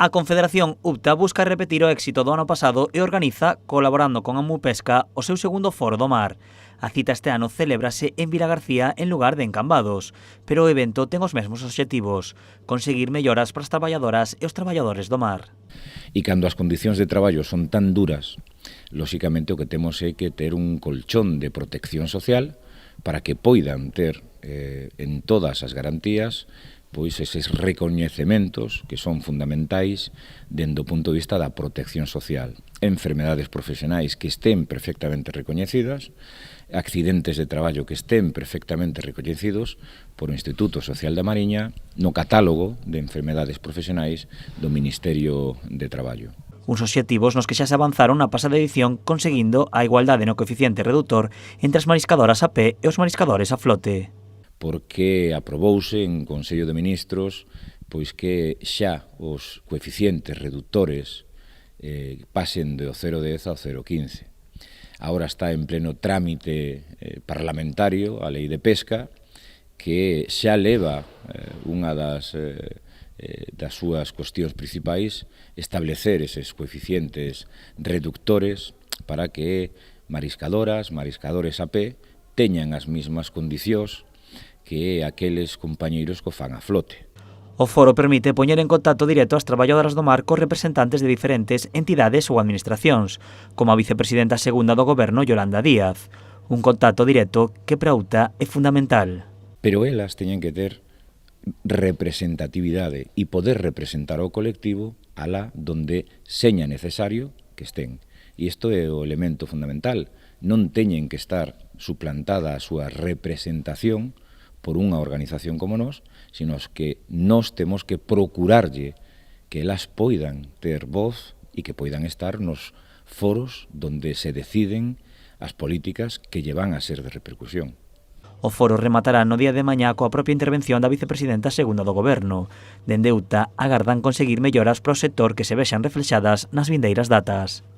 A Confederación UPTA busca repetir o éxito do ano pasado e organiza, colaborando con Amupesca, o seu segundo foro do mar. A cita este ano celébrase en Vilagarcía en lugar de en Cambados, pero o evento ten os mesmos obxectivos: conseguir melloras para as traballadoras e os traballadores do mar. E cando as condicións de traballo son tan duras, lóxicamente o que temos é que ter un colchón de protección social para que poidan ter en todas as garantías pois eses recoñecementos que son fundamentais dende o punto de vista da protección social. Enfermedades profesionais que estén perfectamente recoñecidas, accidentes de traballo que estén perfectamente recoñecidos por o Instituto Social da Mariña no catálogo de enfermedades profesionais do Ministerio de Traballo. Uns obxectivos nos que xa se avanzaron na pasada edición conseguindo a igualdade no coeficiente redutor entre as mariscadoras a pé e os mariscadores a flote. Porque aprobouse en Consello de Ministros pois que xa os coeficientes reductores pasen do 0,10 ao 0,15. Agora está en pleno trámite parlamentario a Lei de Pesca, que xa leva unha das súas cuestións principais establecer eses coeficientes reductores para que mariscadoras, mariscadores a pé teñan as mesmas condicións que aqueles compañeiros que fan a flote. O foro permite poñer en contacto directo as traballadoras do mar cos representantes de diferentes entidades ou administracións, como a vicepresidenta segunda do Goberno, Yolanda Díaz. Un contacto directo que para a UPTA é fundamental. Pero elas teñen que ter representatividade e poder representar ao colectivo alá donde seña necesario que estén. E isto é o elemento fundamental. Non teñen que estar suplantada a súa representación por unha organización como nós, sino que nós temos que procurarlle que elas poidan ter voz e que poidan estar nos foros donde se deciden as políticas que lle van a ser de repercusión. O foro rematará no día de mañá coa propia intervención da vicepresidenta segunda do Goberno. Dende UPTA agardan conseguir melloras para o sector que se vexan reflexadas nas vindeiras datas.